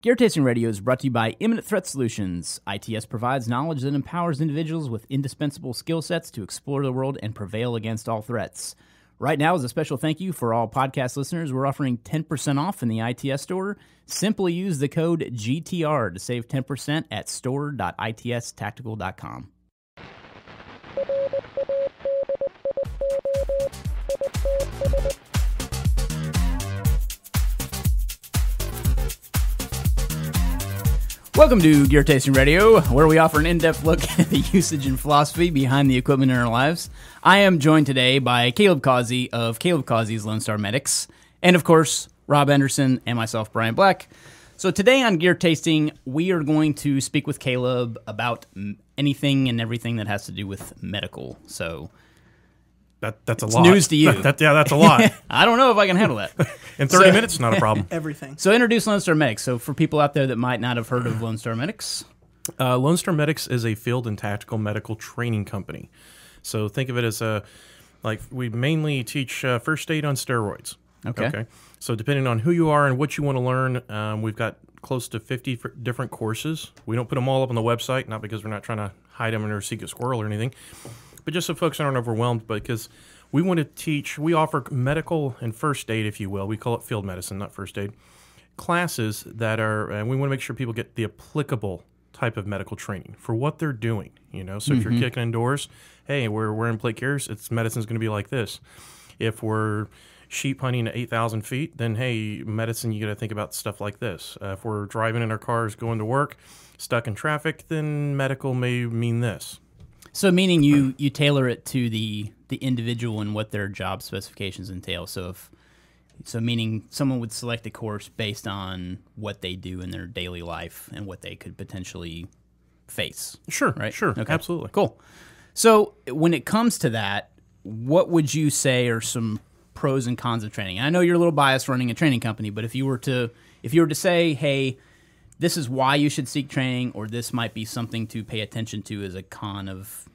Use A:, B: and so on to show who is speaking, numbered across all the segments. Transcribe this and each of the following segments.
A: Gear Tasting Radio is brought to you by Imminent Threat Solutions. ITS provides knowledge that empowers individuals with indispensable skill sets to explore the world and prevail against all threats. Right now, as a special thank you for all podcast listeners, we're offering 10% off in the ITS store. Simply use the code GTR to save 10% at store.itstactical.com. Welcome to Gear Tasting Radio, where we offer an in-depth look at the usage and philosophy behind the equipment in our lives. I am joined today by Caleb Causey of Caleb Causey's Lone Star Medics, and of course, Rob Anderson and myself, Brian Black. So today on Gear Tasting, we are going to speak with Caleb about anything and everything that has to do with medical. So
B: that's a lot.
A: News to you.
B: That's a lot.
A: I don't know if I can handle that.
B: In 30 minutes, not a problem.
C: Everything.
A: So introduce Lone Star Medics. So for people out there that might not have heard of Lone Star Medics.
B: Lone Star Medics is a field and tactical medical training company. So think of it as we mainly teach first aid on steroids. Okay. So depending on who you are and what you want to learn, we've got close to 50 different courses. We don't put them all up on the website, not because we're not trying to hide them under a secret squirrel or anything, but just so folks aren't overwhelmed, because we want to teach, we offer medical and first aid, if you will. We call it field medicine, not first aid, classes that are, and we want to make sure people get the applicable type of medical training for what they're doing, you know? So if you're kicking indoors, hey, we're wearing plate carriers, medicine's going to be like this. If we're sheep hunting at 8,000 feet, then hey, medicine, you got to think about stuff like this. If we're driving in our cars going to work, stuck in traffic, then medical may mean this.
A: So meaning you tailor it to the individual and what their job specifications entail. So meaning someone would select a course based on what they do in their daily life and what they could potentially face.
B: Sure,
A: right?
B: Sure,
A: okay.
B: Absolutely.
A: Cool. So when it comes to that, what would you say are some pros and cons of training? I know you're a little biased running a training company, but if you were to say, hey, this is why you should seek training, or this might be something to pay attention to as a con of,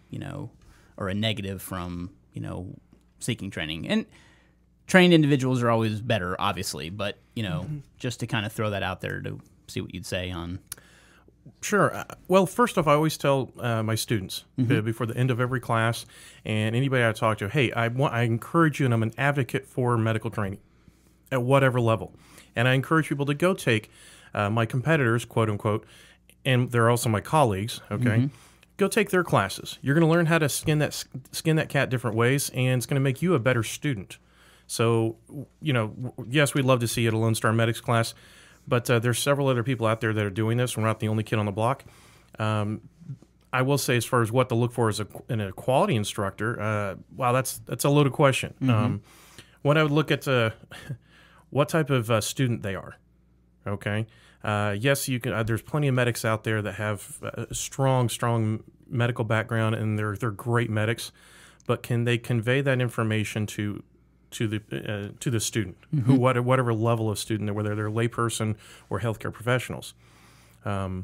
A: or a negative from, seeking training. And trained individuals are always better, obviously, but, just to kind of throw that out there to see what you'd say on.
B: Sure. Well, first off, I always tell my students before the end of every class, and anybody I talk to, hey, I encourage you, and I'm an advocate for medical training at whatever level. And I encourage people to go take my competitors, quote unquote, and they're also my colleagues, okay? Go take their classes. You're going to learn how to skin that cat different ways, and it's going to make you a better student. So, yes, we'd love to see you at a Lone Star Medics class, but there's several other people out there that are doing this. We're not the only kid on the block. I will say, as far as what to look for as in a quality instructor, wow, that's a loaded question. What I would look at, what type of student they are. Okay. Yes, you can. There's plenty of medics out there that have a strong medical background, and they're great medics. But can they convey that information to the student, whatever level of student, whether they're a layperson or healthcare professionals? What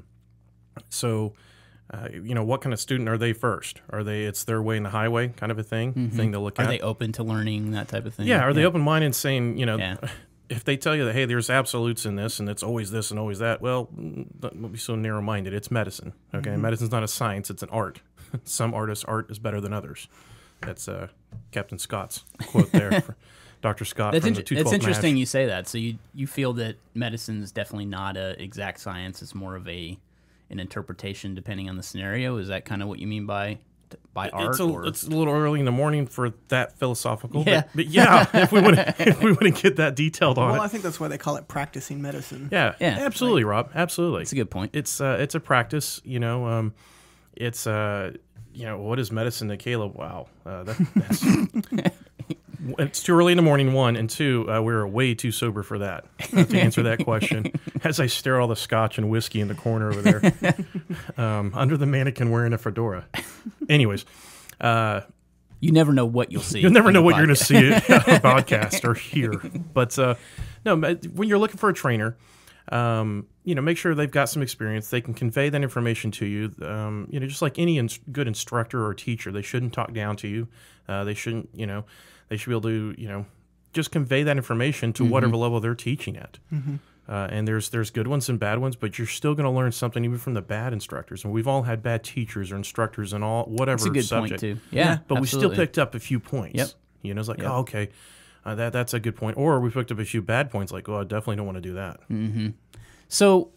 B: kind of student are they first? It's their way in the highway kind of a thing to look at?
A: Are they open to learning that type of thing?
B: Yeah. Are they open-minded, saying, if they tell you that, hey, there's absolutes in this and it's always this and always that, well, don't be so narrow-minded. It's medicine, okay? Medicine's not a science, it's an art. Some artists' art is better than others. That's Captain Scott's quote there, for Dr. Scott from the 212
A: That's interesting
B: MASH.
A: you say that. So you feel that medicine is definitely not an exact science. It's more of an interpretation depending on the scenario. Is that kind of what you mean by art?
B: It's a little early in the morning for that philosophical.
A: Yeah.
B: But yeah, if we wouldn't get that detailed on it.
C: Well, I think that's why they call it practicing medicine.
B: Yeah. Absolutely, Rob. Absolutely.
A: That's a good point.
B: It's a practice, what is medicine to Caleb? Wow. That's it's too early in the morning, one, and two, we're way too sober for that, to answer that question. As I stare at all the scotch and whiskey in the corner over there, under the mannequin wearing a fedora. Anyways.
A: You never know what you'll see.
B: You'll never know what you're going to see at a podcast or hear. But no, when you're looking for a trainer, make sure they've got some experience. They can convey that information to you. Just like any good instructor or teacher, they shouldn't talk down to you. They shouldn't, they should be able to, just convey that information to whatever level they're teaching at. And there's good ones and bad ones, but you're still going to learn something even from the bad instructors. And we've all had bad teachers or instructors and all whatever
A: That's a good
B: subject.
A: point too. Yeah,
B: but
A: absolutely.
B: we still picked up a few points.
A: Yep.
B: You know, it's like, oh, okay, that's a good point. Or we picked up a few bad points, like, oh, I definitely don't want to do that.
A: Mm-hmm. So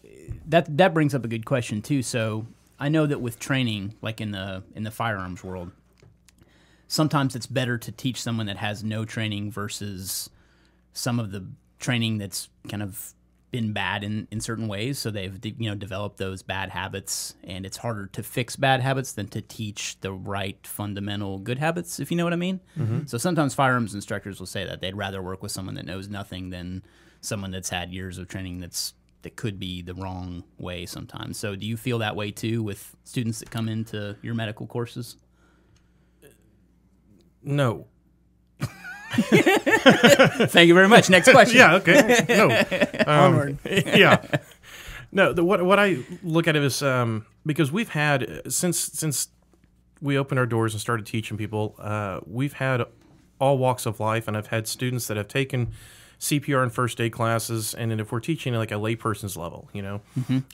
A: that brings up a good question too. So I know that with training, like in the firearms world, sometimes it's better to teach someone that has no training versus some of the training that's kind of been bad in certain ways. So they've developed those bad habits, and it's harder to fix bad habits than to teach the right fundamental good habits, if you know what I mean.
B: Mm-hmm.
A: So sometimes firearms instructors will say that they'd rather work with someone that knows nothing than someone that's had years of training that could be the wrong way sometimes. So do you feel that way too with students that come into your medical courses?
B: No.
A: Thank you very much. Next question.
B: Yeah, okay. No.
C: Onward.
B: Yeah. No, what I look at it is because we've had, since we opened our doors and started teaching people, we've had all walks of life, and I've had students that have taken CPR and first aid classes, and then if we're teaching like a layperson's level, one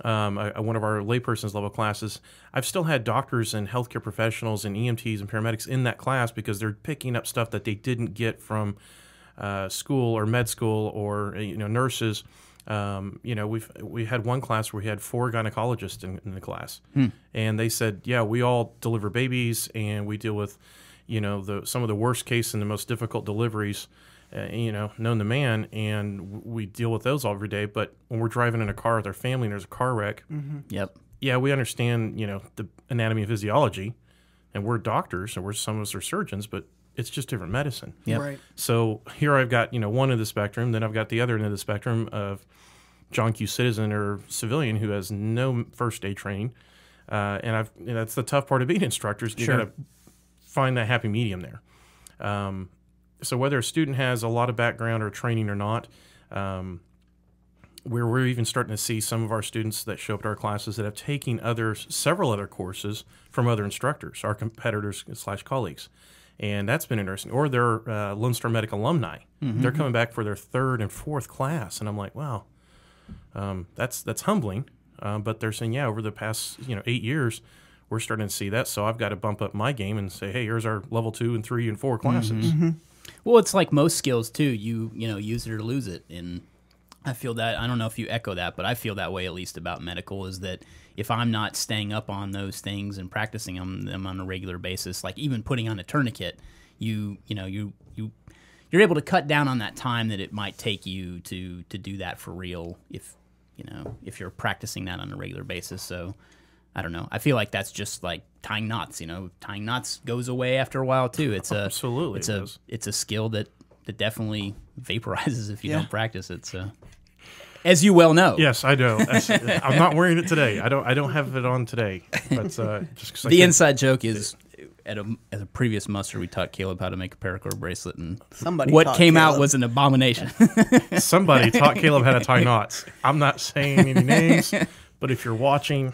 B: of our layperson's level classes, I've still had doctors and healthcare professionals and EMTs and paramedics in that class because they're picking up stuff that they didn't get from school or med school or nurses. We had one class where we had 4 gynecologists in the class, and they said, yeah, we all deliver babies and we deal with some of the worst case and the most difficult deliveries known to man, and we deal with those every day. But when we're driving in a car with our family and there's a car wreck,
A: Yep.
B: yeah, we understand, the anatomy and physiology, and we're doctors, and some of us are surgeons, but it's just different medicine.
A: Yep.
C: Right.
B: So here I've got, one end of the spectrum, then I've got the other end of the spectrum of John Q. citizen or civilian who has no first aid training, and that's the tough part of being instructors. You
A: Sure.
B: got to find that happy medium there. So whether a student has a lot of background or training or not, we're even starting to see some of our students that show up to our classes that have taken several other courses from other instructors, our competitors / colleagues. And that's been interesting. Or they're Lone Star Medic alumni. Mm-hmm. They're coming back for their 3rd and 4th class. And I'm like, wow, that's humbling. But they're saying, yeah, over the past 8 years, we're starting to see that. So I've got to bump up my game and say, hey, here's our level 2 and 3 and 4 classes.
C: Mm-hmm.
A: Well, it's like most skills too. You use it or lose it, and I feel that. I don't know if you echo that, but I feel that way at least about medical. Is that if I'm not staying up on those things and practicing them on a regular basis, like even putting on a tourniquet, you're able to cut down on that time that it might take you to do that for real. If you're practicing that on a regular basis, so. I don't know. I feel like that's just like tying knots. Tying knots goes away after a while too.
B: Absolutely,
A: it's a skill that definitely vaporizes if you don't practice it. So, as you well know.
B: Yes, I do. I'm not wearing it today. I don't have it on today. But just 'cause
A: the inside joke is at a previous muster we taught Caleb how to make a paracord bracelet, and what came out was an abomination.
B: Somebody taught Caleb how to tie knots. I'm not saying any names, but if you're watching.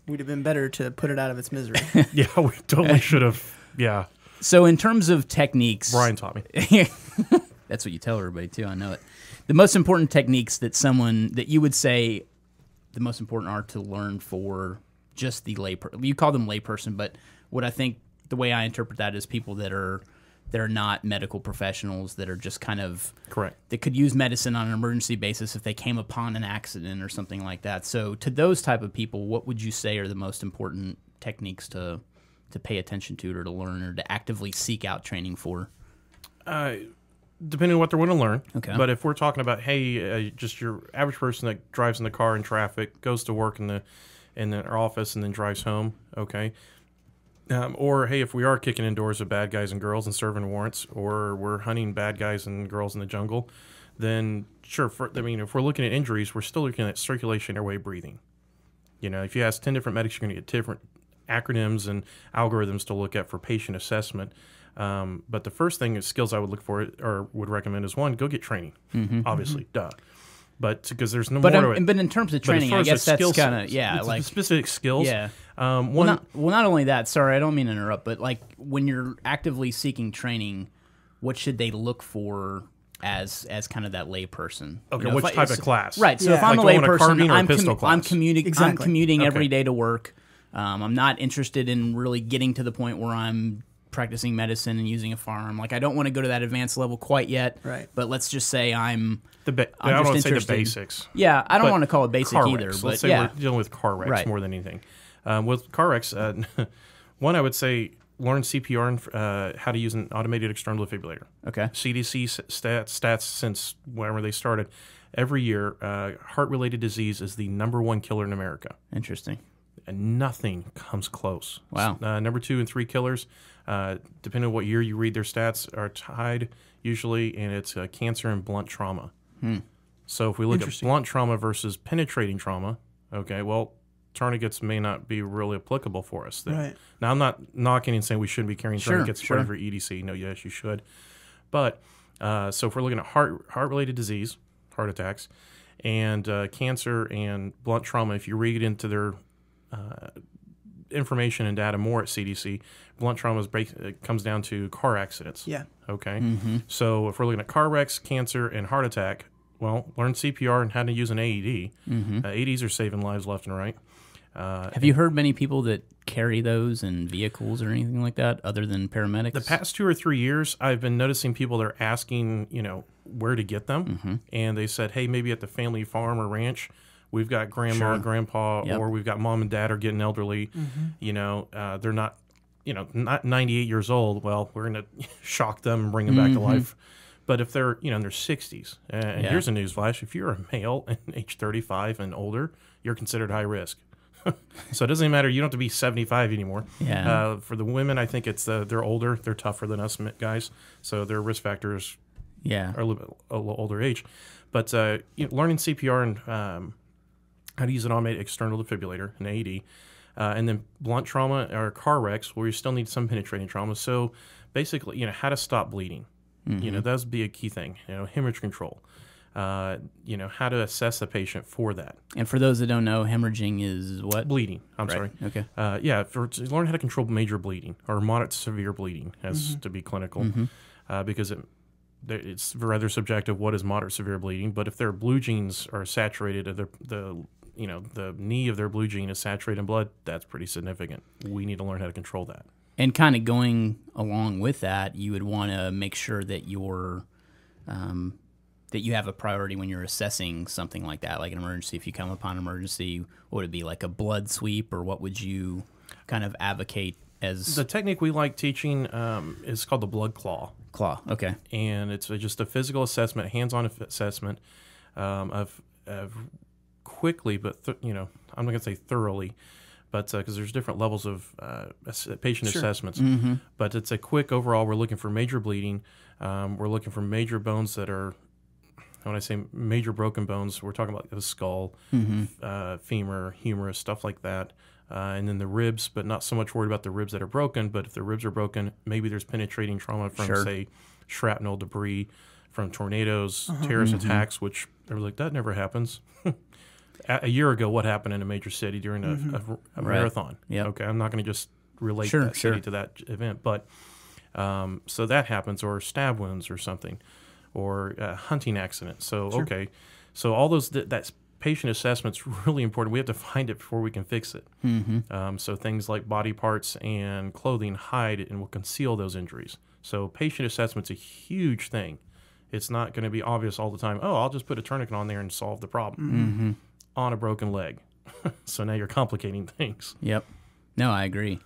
C: Would have been better to put it out of its misery.
B: Yeah, we totally should have. Yeah.
A: So in terms of techniques,
B: Brian taught me.
A: That's what you tell everybody too. I know it. The most important techniques that you would say the most important are to learn for just the layperson. You call them layperson, but what I think the way I interpret that is people that are not medical professionals, that are just kind of
B: correct.
A: That could use medicine on an emergency basis if they came upon an accident or something like that. So to those type of people, what would you say are the most important techniques to pay attention to or to learn or to actively seek out training for?
B: Depending on what they want to learn.
A: Okay.
B: But if we're talking about, hey, just your average person that drives in the car in traffic, goes to work in their office and then drives home, okay. Or, hey, if we are kicking in doors of bad guys and girls and serving warrants, or we're hunting bad guys and girls in the jungle, then sure, if we're looking at injuries, we're still looking at circulation, airway, breathing. If you ask 10 different medics, you're going to get different acronyms and algorithms to look at for patient assessment. But the first thing is skills I would look for or would recommend is, one, go get training, obviously, duh. But because there's no more to it.
A: But in terms of training, I guess that's kind of,
B: like specific skills.
A: Yeah. Not only that, sorry, I don't mean to interrupt, but like when you're actively seeking training, what should they look for as kind of that lay person.
B: Okay, which type of class?
A: Right. So
C: Yeah.
A: if I'm
B: Like
A: a lay
B: going to
A: person,
B: carbine or
A: I'm
B: pistol class?
C: Exactly.
A: commuting
B: Okay.
A: every day to work. I'm not interested in really getting to the point where I'm practicing medicine and using a firearm. Like I don't want to go to that advanced level quite yet.
C: Right.
A: But let's just say I'm
B: I don't
A: just
B: want to say the
A: interested.
B: basics.
A: Yeah, I don't
B: But
A: want to call it basic
B: car
A: either.
B: wrecks.
A: But
B: Let's say
A: yeah,
B: we're dealing with car wrecks
A: Right.
B: more than anything. With car wrecks, one I would say learn CPR and how to use an automated external defibrillator.
A: okay.
B: CDC stats since whenever they started, every year, heart-related disease is the #1 killer in America.
A: Interesting.
B: And nothing comes close.
A: Wow.
B: Number 2 and 3 killers, depending on what year you read their stats, are tied usually, and it's cancer and blunt trauma. So if we look at
C: Interesting.
B: blunt trauma versus penetrating trauma, okay, well, tourniquets may not be really applicable for us then.
C: Right.
B: Now, I'm not knocking and saying we shouldn't be carrying
A: Sure,
B: tourniquets
A: sure.
B: for EDC. No, yes, you should. But so if we're looking at heart-related disease, heart attacks, and cancer and blunt trauma, if you read into their information and data more at CDC, blunt trauma it comes down to car accidents.
C: Yeah.
B: Okay. So if we're looking at car wrecks, cancer, and heart attack, well, learn CPR and how to use an AED. AEDs are saving lives left and right.
A: Have you heard many people that carry those in vehicles or anything like that, other than paramedics?
B: The past 2 or 3 years, I've been noticing people that are asking, where to get them, and they said, "Hey, maybe at the family farm or ranch, we've got grandma,
A: Sure.
B: grandpa,
A: Yep.
B: or we've got mom and dad are getting elderly. They're not, not 98 years old. Well, we're going to shock them and bring them back to life." But if they're, in their 60s, and
A: Yeah.
B: here's a newsflash: if you're a male and age 35 and older, you're considered high risk. So it doesn't matter. You don't have to be 75 anymore.
A: Yeah.
B: For the women, I think it's they're older. They're tougher than us guys. So their risk factors
A: Yeah.
B: are a little older age. But learning CPR and how to use an automated external defibrillator, an AED, and then blunt trauma or car wrecks where you still need some penetrating trauma. So basically, how to stop bleeding. That would be a key thing. Hemorrhage control. How to assess the patient for that.
A: And for those that don't know, hemorrhaging is what?
B: Bleeding. I'm
A: Right.
B: sorry.
A: Okay.
B: To learn how to control major bleeding or moderate to severe bleeding, as to be clinical, because it's rather subjective. What is moderate severe bleeding? But if their blue genes are saturated, or the knee of their blue gene is saturated in blood, that's pretty significant. We need to learn how to control that.
A: And kind of going along with that, you would want to make sure that that you have a priority when you're assessing something like that, like an emergency. If you come upon an emergency, what would it be, like a blood sweep, or what would you kind of advocate as?
B: The technique we like teaching is called the blood claw.
A: Claw. Okay.
B: And it's just a physical assessment, hands-on assessment of quickly, but I'm not going to say thoroughly, but because there's different levels of patient assessments. But it's a quick overall. We're looking for major bleeding. We're looking for major bones that are, when I say major broken bones, we're talking about the skull, femur, humerus, stuff like that. And then the ribs, but not so much worried about the ribs that are broken. But if the ribs are broken, maybe there's penetrating trauma from, say, shrapnel debris, from tornadoes, terrorist attacks, which they're like, that never happens. A year ago, what happened in a major city during a marathon?
A: Yep.
B: Okay, I'm not going to just relate
A: Sure,
B: that city to that event. But so that happens, or stab wounds or something, or a hunting accident. So, okay. So all those, that patient assessment's really important. We have to find it before we can fix it. So things like body parts and clothing hide and will conceal those injuries. So patient assessment's a huge thing. It's not going to be obvious all the time. Oh, I'll just put a tourniquet on there and solve the problem on a broken leg. So now you're complicating things.
A: Yep. No, I agree.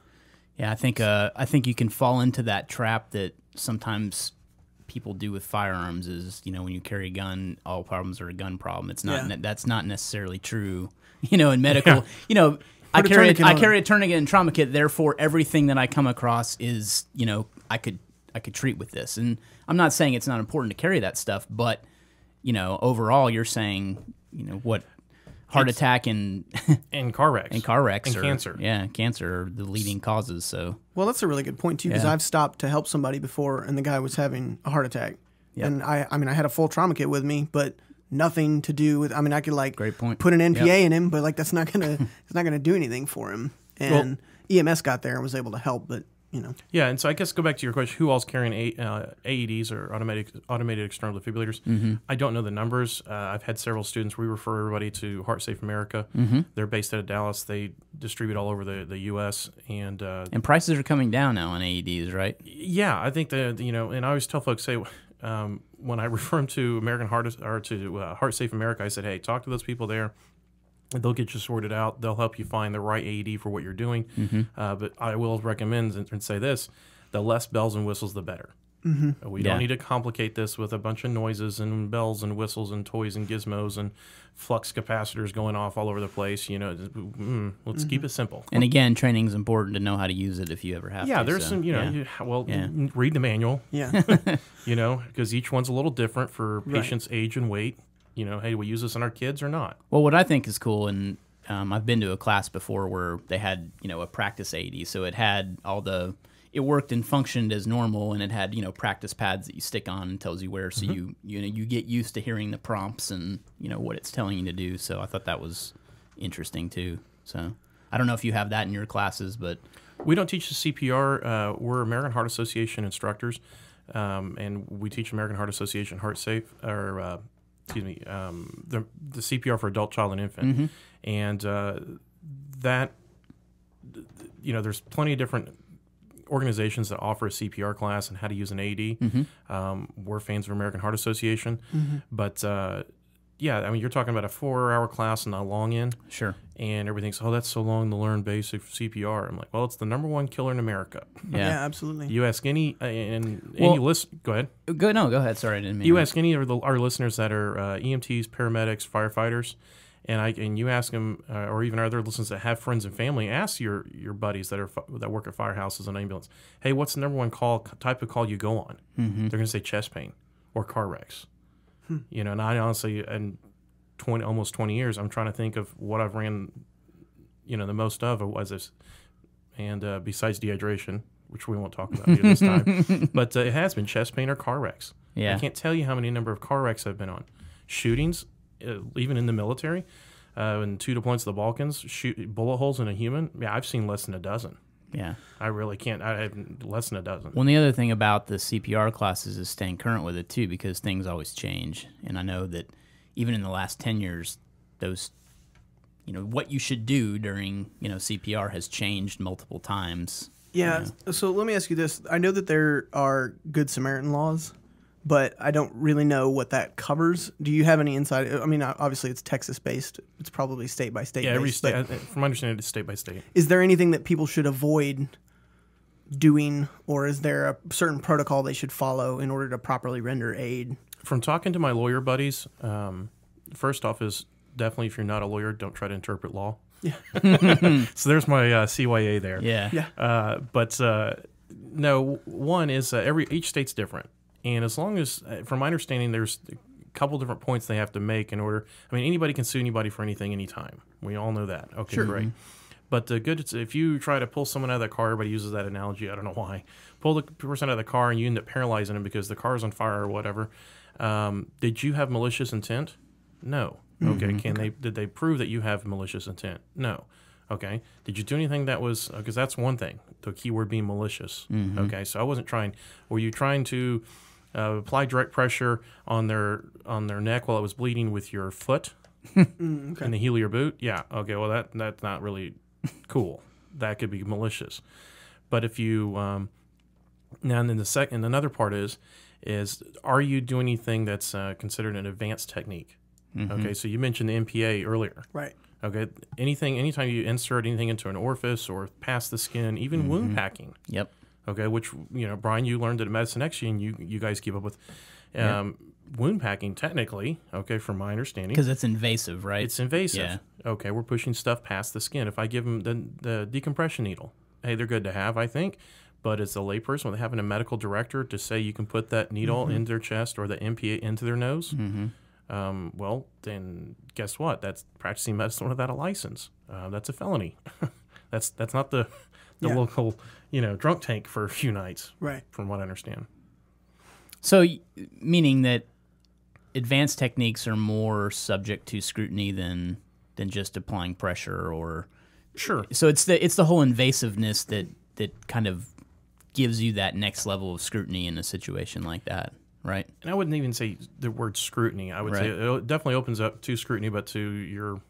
A: Yeah, I think you can fall into that trap that sometimes people do with firearms is, when you carry a gun, all problems are a gun problem. It's not. That's not necessarily true. In medical, I carry a tourniquet and trauma kit. Therefore, everything that I come across is, I could treat with this. And I'm not saying it's not important to carry that stuff, but overall, you're saying, what heart attack and
B: car wrecks
A: and
B: cancer.
A: Yeah, cancer are the leading causes. So.
C: Well, that's a really good point too, because I've stopped to help somebody before, and the guy was having a heart attack. Yep. And I had a full trauma kit with me, but nothing to do with. I could
A: Great point.
C: put an NPA in him, but that's not gonna it's not gonna do anything for him. And EMS got there and was able to help, but
B: Yeah, and so I guess go back to your question: who else carrying AEDs or automated external defibrillators? I don't know the numbers. I've had several students. We refer everybody to Heart Safe America. They're based out of Dallas. They distribute all over the U.S. and
A: prices are coming down now on AEDs, right?
B: Yeah, I think that and I always tell folks, say when I refer them to American Heart or to Heart Safe America, I said, hey, talk to those people there. They'll get you sorted out. They'll help you find the right AED for what you're doing. But I will recommend and say this: the less bells and whistles, the better. We don't need to complicate this with a bunch of noises and bells and whistles and toys and gizmos and flux capacitors going off all over the place. Let's keep it simple.
A: And again, training is important to know how to use it if you ever have to.
B: Yeah, there's some, read the manual.
C: Yeah.
B: Because each one's a little different for patient's age and weight. Hey, we use this on our kids or not?
A: Well, what I think is cool, and I've been to a class before where they had, a practice AED. So it had it worked and functioned as normal, and it had, practice pads that you stick on and tells you where. So you get used to hearing the prompts and, what it's telling you to do. So I thought that was interesting too. So I don't know if you have that in your classes, but
B: we don't teach the CPR. We're American Heart Association instructors, and we teach American Heart Association Heart Safe, or the CPR for adult, child, and infant. And that, there's plenty of different organizations that offer a CPR class and how to use an AED. We're fans of American Heart Association. But, you're talking about a 4-hour class and a long end.
A: Sure.
B: And everything's, that's so long to learn basic CPR. I'm like, well, it's the #1 killer in America.
C: Yeah, absolutely.
B: You ask any, go ahead.
A: Go ahead. Sorry, I didn't mean
B: you ask any of our listeners that are EMTs, paramedics, firefighters, and you ask them, or even other listeners that have friends and family, ask your buddies that work at firehouses and ambulance, hey, what's the #1 type of call you go on? They're going to say chest pain or car wrecks. And I honestly, in almost 20 years, I'm trying to think of what I've ran, the most of was this, and besides dehydration, which we won't talk about here this time, but it has been chest pain or car wrecks.
A: Yeah.
B: I can't tell you how many number of car wrecks I've been on. Shootings, even in the military, in 2 deployments of the Balkans, bullet holes in a human. Yeah, I've seen less than a dozen.
A: Yeah.
B: I really can't. I have less than a dozen.
A: Well, and the other thing about the CPR classes is staying current with it, too, because things always change. And I know that even in the last 10 years, those, what you should do during, CPR has changed multiple times.
C: Yeah. So let me ask you this. I know that there are Good Samaritan laws, but I don't really know what that covers. Do you have any insight? I mean, obviously it's Texas-based. It's probably state by state.
B: Yeah, every state. From my understanding, it's state by state.
C: Is there anything that people should avoid doing, or is there a certain protocol they should follow in order to properly render aid?
B: From talking to my lawyer buddies, first off is definitely, if you're not a lawyer, don't try to interpret law. Yeah. So there's my CYA there.
A: Yeah.
B: Yeah. But no, one is each state's different. And as long as, from my understanding, there's a couple different points they have to make in order. I mean, anybody can sue anybody for anything, anytime. We all know that. Okay,
C: sure.
B: Great. But if you try to pull someone out of the car, everybody uses that analogy. I don't know why. Pull the person out of the car and you end up paralyzing them because the car's on fire or whatever. Did you have malicious intent? No. Okay. Did they prove that you have malicious intent? No. Okay. Did you do anything that was, because that's one thing, the key word being malicious. Okay. So I wasn't trying, were you trying to apply direct pressure on their neck while it was bleeding with your foot in the heel of your boot? Yeah. Okay. Well, that's not really cool. That could be malicious. But if you now and then another part is are you doing anything that's considered an advanced technique? Okay. So you mentioned the MPA earlier.
C: Right.
B: Okay. Anytime you insert anything into an orifice or past the skin, even wound packing.
A: Yep.
B: Okay, which, Brian, you learned at Medicine X, and you guys keep up with wound packing, technically, okay, from my understanding.
A: Because it's invasive, right?
B: It's invasive.
A: Yeah.
B: Okay, we're pushing stuff past the skin. If I give them the decompression needle, hey, they're good to have, I think, but as a layperson, with having a medical director to say you can put that needle in their chest or the MPA into their nose, well, then guess what? That's practicing medicine without a license. That's a felony. That's not the local, drunk tank for a few nights,
C: right?
B: From what I understand.
A: So, meaning that advanced techniques are more subject to scrutiny than just applying pressure, or
B: sure.
A: So it's the whole invasiveness that kind of gives you that next level of scrutiny in a situation like that, right?
B: And I wouldn't even say the word scrutiny. I would say it definitely opens up to scrutiny, but to your,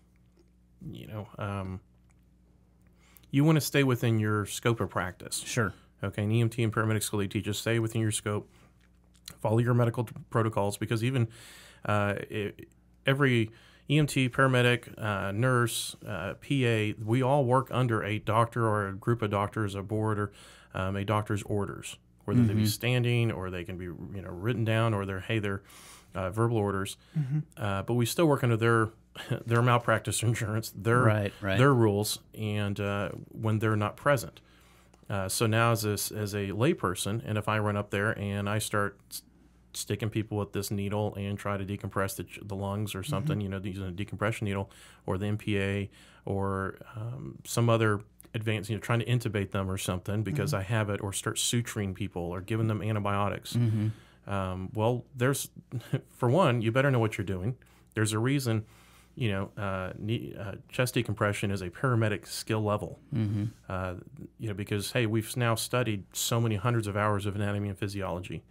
B: you want to stay within your scope of practice.
A: Sure.
B: Okay, an EMT and paramedic school, they teach us stay within your scope, follow your medical protocols, because even every EMT, paramedic, nurse, PA, we all work under a doctor or a group of doctors, a board, or a doctor's orders, whether they be standing or they can be written down, or they're verbal orders. But we still work under their malpractice insurance, their rules, and when they're not present. So now as a layperson, and if I run up there and I start sticking people with this needle and try to decompress the lungs or something, using a decompression needle or the MPA or some other advanced, trying to intubate them or something because I have it, or start suturing people or giving them antibiotics. Well, there's, for one, you better know what you're doing. There's a reason, chest decompression is a paramedic skill level. Because, hey, we've now studied so many hundreds of hours of anatomy and physiology,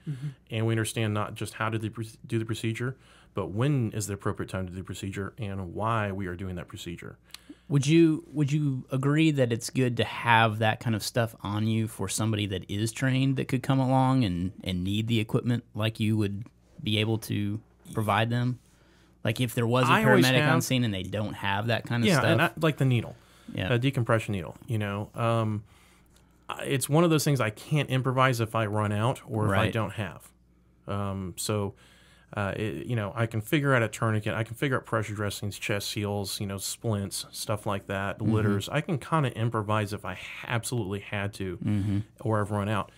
B: and we understand not just how to do the procedure, but when is the appropriate time to do the procedure and why we are doing that procedure.
A: Would you agree that it's good to have that kind of stuff on you for somebody that is trained that could come along and need the equipment like you would be able to provide them? Like if there was a paramedic on scene and they don't have that kind of stuff?
B: Yeah, and like the needle, a decompression needle, it's one of those things I can't improvise if I run out or if I don't have. I can figure out a tourniquet, I can figure out pressure dressings, chest seals, splints, stuff like that, litters. I can kind of improvise if I absolutely had to or I've run out.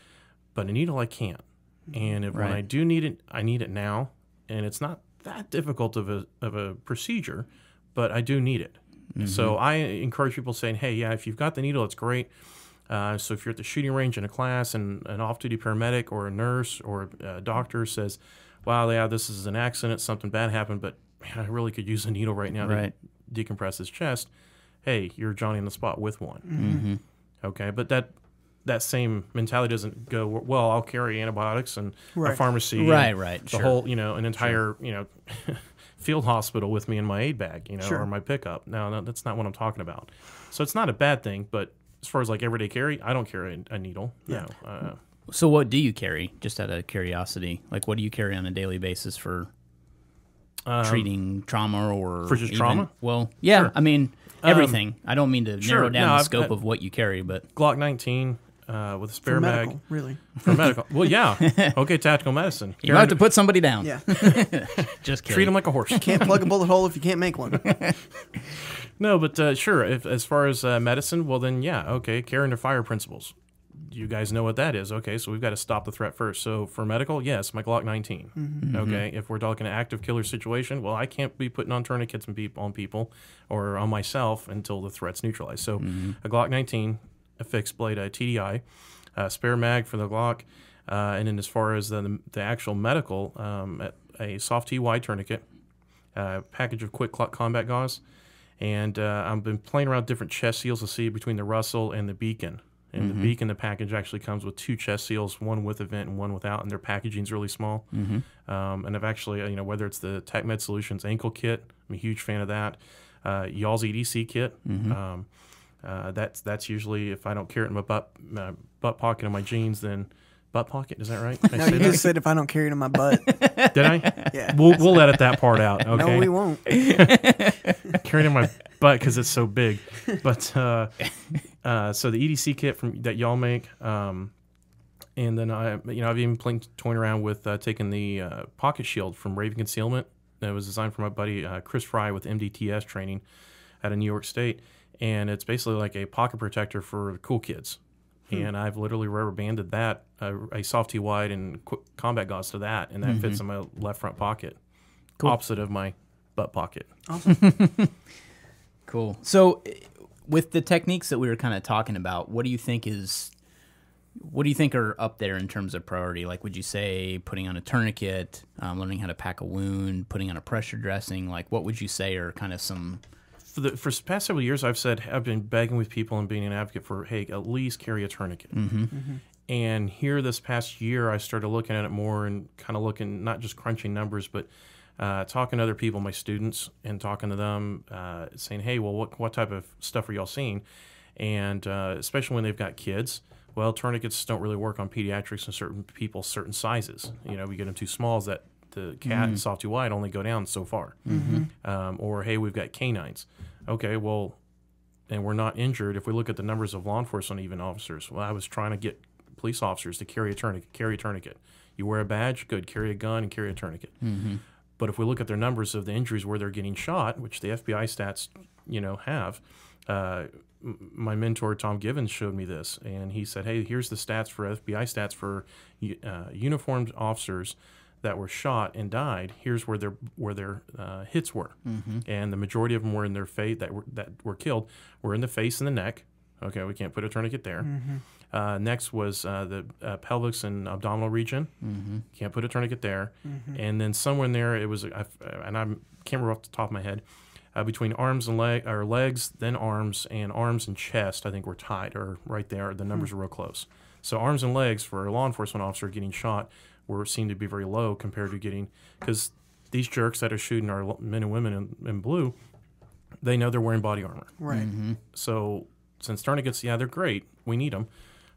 B: But a needle I can't. And when I do need it, I need it now. And it's not that difficult of a procedure, but I do need it. So I encourage people saying, hey, if you've got the needle, it's great. So if you're at the shooting range in a class and an off-duty paramedic or a nurse or a doctor says, wow, this is an accident, something bad happened, but man, I really could use a needle right now to decompress his chest. Hey, you're Johnny on the spot with one. Okay, but that same mentality doesn't go, well, I'll carry antibiotics and a pharmacy. The whole, an entire, field hospital with me in my aid bag, or my pickup. No, that's not what I'm talking about. So it's not a bad thing, but as far as like everyday carry, I don't carry a needle.
A: So what do you carry, just out of curiosity? Like what do you carry on a daily basis for treating trauma or
B: for just trauma?
A: Well, I mean, everything. I don't mean to narrow down the scope of what you carry, but
B: Glock 19 with a spare
C: for
B: mag.
C: Medical, really?
B: For medical. Well, yeah. Okay, tactical medicine.
A: You have to put somebody down.
C: Yeah.
A: Just kidding.
B: Treat them like a horse.
C: Can't plug a bullet hole if you can't make one.
B: No, but sure. As far as medicine, well then, care under fire principles. You guys know what that is. Okay, so we've got to stop the threat first. So for medical, yes, my Glock 19. Okay, if we're talking an active killer situation, well, I can't be putting on tourniquets on people or on myself until the threat's neutralized. So a Glock 19, a fixed blade, a TDI, spare mag for the Glock, and then as far as the actual medical, a soft TY tourniquet, package of quick combat gauze, and I've been playing around with different chest seals to see between the Russell and the Beacon. And the Beacon, the package actually comes with 2 chest seals, one with a vent and one without, and their packaging's really small. And I've actually, whether it's the TechMed Solutions ankle kit, I'm a huge fan of that. Y'all's EDC kit. That's usually, if I don't carry it in my butt pocket of my jeans, then butt pocket, is that right?
C: No, you just said if I don't carry it in my butt.
B: Did I?
C: Yeah.
B: We'll edit that part out. Okay.
C: No, we won't.
B: Carry it in my butt because it's so big. But so the EDC kit that y'all make, and then I've even toying around with taking the pocket shield from Raven Concealment that was designed for my buddy Chris Fry with MDTS training out of New York State, and it's basically like a pocket protector for cool kids. And I've literally rubber banded that, a soft T-wide and quick combat gauze to that, and that fits in my left front pocket, opposite of my butt pocket.
C: Awesome.
A: Cool. So with the techniques that we were kind of talking about, what do you think are up there in terms of priority? Like, would you say putting on a tourniquet, learning how to pack a wound, putting on a pressure dressing? Like, what would you say are kind of some...
B: For the past several years, I've been begging with people and being an advocate for, hey, at least carry a tourniquet. And here this past year, I started looking at it more and kind of looking, not just crunching numbers, but talking to other people, my students, and talking to them, saying, hey, well, what type of stuff are y'all seeing? And especially when they've got kids, well, tourniquets don't really work on pediatrics and certain people, certain sizes. You know, we get them too small, is that the cat and soft too wide only go down so far. Or, hey, we've got canines. Okay, well, and we're not injured. If we look at the numbers of law enforcement, even officers, well, I was trying to get police officers to carry a tourniquet. You wear a badge, good, carry a gun and carry a tourniquet. But if we look at their numbers of the injuries where they're getting shot, which the FBI stats, have, my mentor Tom Givens showed me this, and he said, hey, here's the stats for FBI stats for uniformed officers that were shot and died. Here's where their hits were, and the majority of them were in their face that were killed were in the face and the neck. Okay, we can't put a tourniquet there. Next was the pelvis and abdominal region. Can't put a tourniquet there. And then somewhere in there, it was, and I can't remember off the top of my head, between arms and legs, then arms and chest, I think were tied, or right there. The numbers are real close. So arms and legs for a law enforcement officer getting shot seemed to be very low compared to getting, because these jerks that are shooting our men and women in blue, they know they're wearing body armor.
C: Right.
B: So since tourniquets, yeah, they're great. We need them.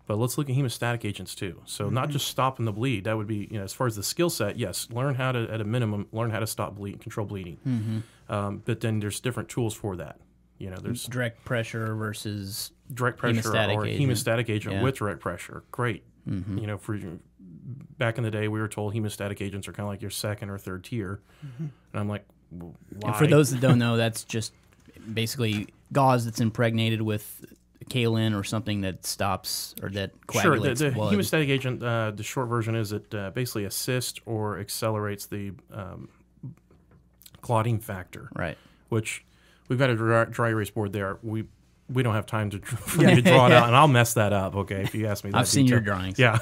B: But let's look at hemostatic agents too. So not just stopping the bleed. That would be, as far as the skill set, yes, learn how to, at a minimum, learn how to stop bleeding, control bleeding. But then there's different tools for that. There's
A: direct pressure versus
B: direct pressure
A: hemostatic
B: or
A: agent.
B: hemostatic agent with direct pressure. Great. For back in the day, we were told hemostatic agents are kind of like your second or third tier. And I'm like, why?
A: And for those that don't know, that's just basically gauze that's impregnated with kaolin or something that stops or that coagulates
B: the
A: blood.
B: hemostatic agent, the short version is it basically assists or accelerates the clotting factor.
A: Right.
B: Which we've got a dry erase board there. We don't have time for me to draw it out, and I'll mess that up, okay, if you ask me that.
A: I've seen your drawings.
B: Yeah.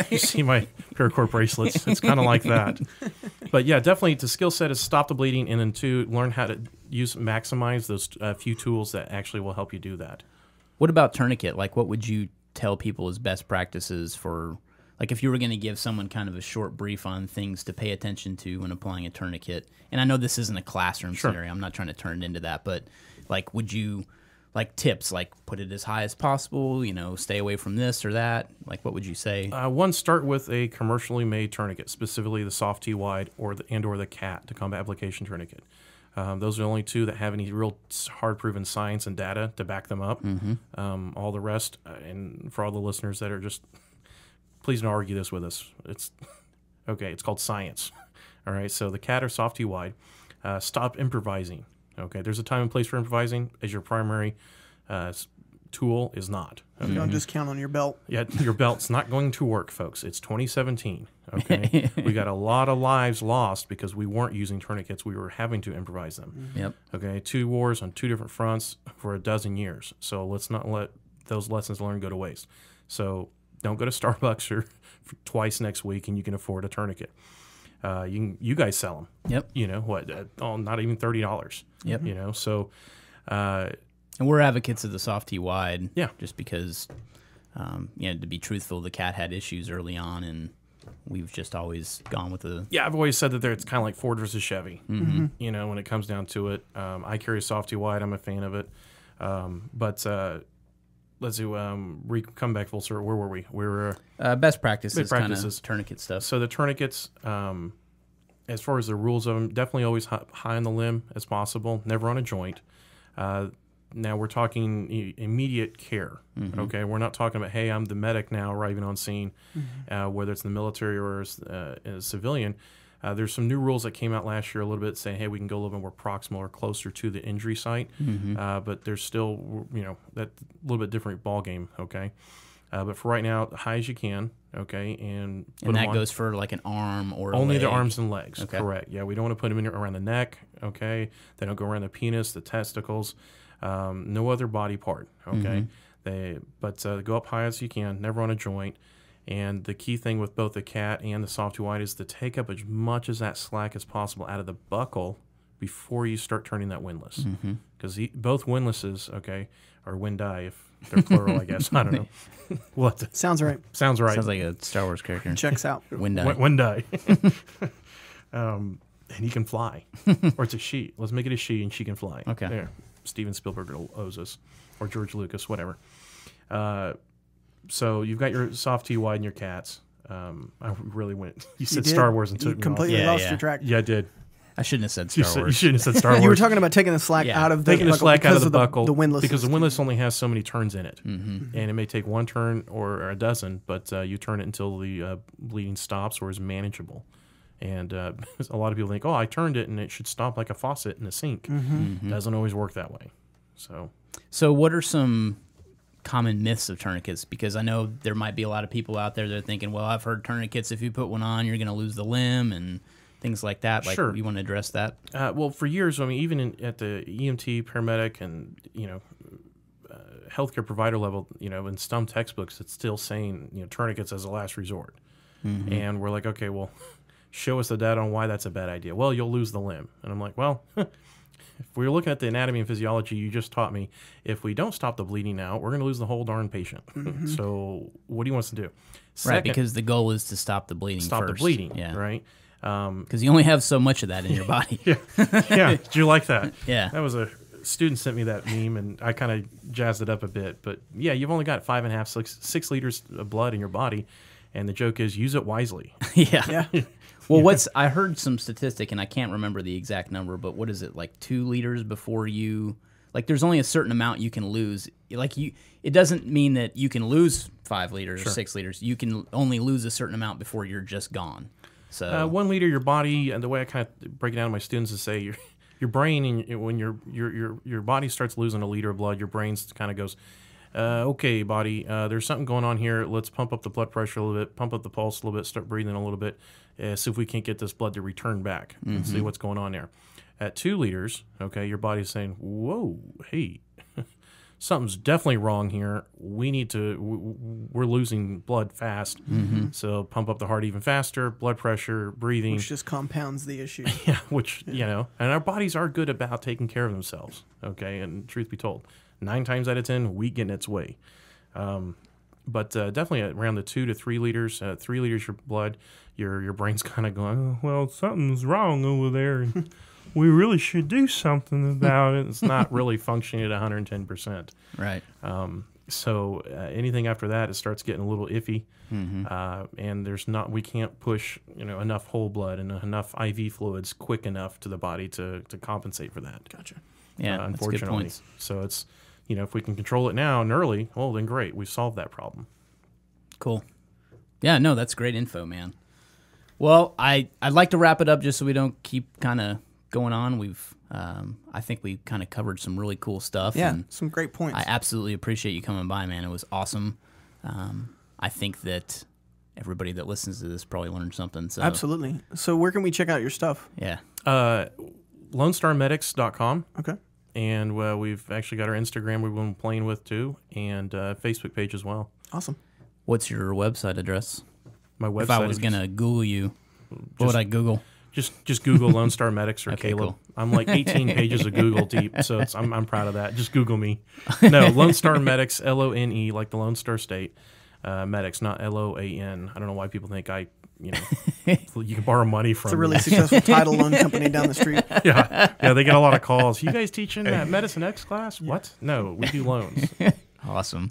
B: You see my paracord bracelets. It's kind of like that. But, yeah, definitely the skill set is stop the bleeding, and then, two, learn how to maximize those few tools that actually will help you do that.
A: What about tourniquet? Like, what would you tell people as best practices for, like, if you were going to give someone kind of a short brief on things to pay attention to when applying a tourniquet? And I know this isn't a classroom scenario. I'm not trying to turn it into that. But, like, would you, like, tips, like, put it as high as possible, stay away from this or that? Like, what would you say?
B: One, start with a commercially made tourniquet, specifically the soft T-wide or the CAT, the combat application tourniquet. Those are the only two that have any real hard-proven science and data to back them up. All the rest, and for all the listeners that are just, please don't argue this with us. It's okay. It's called science. All right. So the CAT or soft T-wide. Stop improvising. Okay. There's a time and place for improvising. As your primary tool is not. Okay?
C: Don't just count on your belt.
B: Yeah, your belt's not going to work, folks. It's 2017. Okay, we got a lot of lives lost because we weren't using tourniquets. We were having to improvise them.
A: Yep.
B: Okay, 2 wars on 2 different fronts for a dozen years. So let's not let those lessons learned go to waste. So don't go to Starbucks or twice next week and you can afford a tourniquet. You guys sell them.
A: Yep.
B: Not even $30.
A: Yep.
B: So.
A: And we're advocates of the soft T-wide.
B: Yeah.
A: Just because, to be truthful, the CAT had issues early on, and we've just always gone with the...
B: Yeah, I've always said that it's kind of like Ford versus Chevy, when it comes down to it. I carry a soft T-wide. I'm a fan of it. But let's see, come back full circle. Where were we? We were...
A: best practices, kind of tourniquet stuff.
B: So the tourniquets, as far as the rules of them, definitely always high on the limb as possible, never on a joint. Now we're talking immediate care, okay? We're not talking about, hey, I'm the medic now arriving on scene, whether it's in the military or as a civilian. There's some new rules that came out last year a little bit saying, hey, we can go a little bit more proximal or closer to the injury site, but there's still, that little bit different ball game, okay? But for right now, high as you can, okay? And
A: that goes for like an arm or a
B: only
A: leg.
B: The arms and legs,
A: okay.
B: Correct. Yeah, we don't want to put them in around the neck, okay? They don't go around the penis, the testicles. No other body part, okay? But go up high as you can, never on a joint. And the key thing with both the CAT and the soft T-wide is to take up as much as that slack as possible out of the buckle before you start turning that windlass. because both windlasses, okay, or windeye if they're plural, I guess. I don't know. What?
C: Sounds right.
B: Sounds right.
A: Sounds like a Star Wars character.
C: Checks out.
A: Windeye.
B: And he can fly. Or it's a she. Let's make it a she, and she can fly.
A: Okay.
B: There. Steven Spielberg owes us. Or George Lucas, whatever. So you've got your soft TY and your cats. I really went. You said Star Wars and took
C: you
B: me
C: completely
B: off.
C: lost your track.
B: Yeah, I did.
A: I shouldn't have said Star
B: You
A: Wars.
B: shouldn't have said Star Wars.
C: You were talking about taking the slack out of the
B: taking the
C: buckle
B: slack out of
C: because
B: the buckle
C: the windlass
B: because the
C: system.
B: windlass only has so many turns in it, and it may take one turn or a dozen, but you turn it until the bleeding stops or is manageable. And a lot of people think, oh, I turned it and it should stop like a faucet in a sink. Doesn't always work that way.
A: So what are some common myths of tourniquets? Because I know there might be a lot of people out there that are thinking, well, I've heard tourniquets, if you put one on, you're going to lose the limb and things like that. Like,
B: Sure.
A: You want to address that?
B: Well, for years, I mean, even at the EMT, paramedic, and healthcare provider level, in some textbooks, it's still saying tourniquets as a last resort, and we're like, okay, well, show us the data on why that's a bad idea. Well, you'll lose the limb, and I'm like, well, if we're looking at the anatomy and physiology you just taught me, if we don't stop the bleeding now, we're going to lose the whole darn patient. So, what do you want us to do?
A: Right, because the goal is to stop the bleeding
B: stop
A: first.
B: the bleeding,
A: Yeah.
B: right?
A: Because you only have so much of that in your body.
B: Yeah, did you like that?
A: Yeah.
B: That was a student sent me that meme, and I kind of jazzed it up a bit. But yeah, you've only got 5.5, 6 liters of blood in your body, and the joke is use it wisely.
A: Yeah. Well, I heard some statistic, and I can't remember the exact number, but what is it, like 2 liters before you, like there's only a certain amount you can lose. It doesn't mean that you can lose 5 liters or 6 liters. You can only lose a certain amount before you're just gone. So
B: 1 liter, your body, and the way I kind of break it down to my students is say your brain, and when your body starts losing a liter of blood, your brain kind of goes, okay, body, there's something going on here. Let's pump up the blood pressure a little bit, pump up the pulse a little bit, start breathing a little bit, see if we can't get this blood to return back and see what's going on there. At 2 liters, okay, your body's saying, whoa, hey, something's definitely wrong here. We're losing blood fast. So pump up the heart even faster, blood pressure, breathing.
C: Which just compounds the issue.
B: Yeah, and our bodies are good about taking care of themselves, okay, and truth be told, 9 times out of 10, we get in its way. But definitely around the 2 to 3 liters, 3 liters your blood, your brain's kind of going, oh, well, something's wrong over there, and we really should do something about it. It's not really functioning at 110%.
A: right.
B: So anything after that, it starts getting a little iffy, and we can't push enough whole blood and enough IV fluids quick enough to the body to compensate for that.
C: Gotcha.
A: Yeah, that's
B: unfortunately.
A: good points.
B: So it's if we can control it now and early, well then great, we've solved that problem.
A: Cool. Yeah, no, that's great info, man. Well, I'd like to wrap it up just so we don't keep kind of going on. I think we kind of covered some really cool stuff.
C: Yeah,
A: and
C: some great points.
A: I absolutely appreciate you coming by, man. It was awesome. I think that everybody that listens to this probably learned something. So
C: Absolutely. So where can we check out your stuff?
A: yeah.
B: LoneStarMedics.com.
C: Okay.
B: And we've actually got our Instagram we've been playing with too, and Facebook page as well.
C: Awesome.
A: What's your website address?
B: My website.
A: If I was gonna Google you, what would I Google?
B: Just Google Lone Star Medics or
A: Okay,
B: Caleb.
A: cool.
B: I'm like 18 pages of Google deep, so I'm proud of that. Just Google me. No, Lone Star Medics, LONE, like the Lone Star State. Medics, not LOAN. I don't know why people think you can borrow money from.
C: It's a really successful title loan company down the street.
B: Yeah, they get a lot of calls. You guys teaching Medicine X class? What? No, we do loans.
A: Awesome.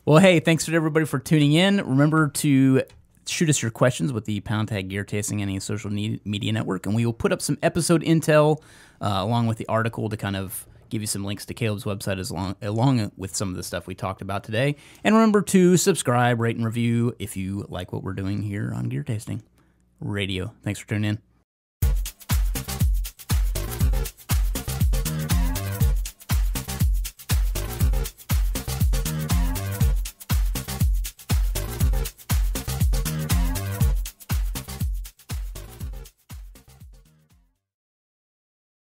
A: Well, hey, thanks to everybody for tuning in. Remember to shoot us your questions with the Pound Tag Gear Tasting Any Social Media Network, and we will put up some episode intel along with the article to kind of give you some links to Caleb's website along with some of the stuff we talked about today. And remember to subscribe, rate, and review if you like what we're doing here on Gear Tasting Radio. Thanks for tuning in.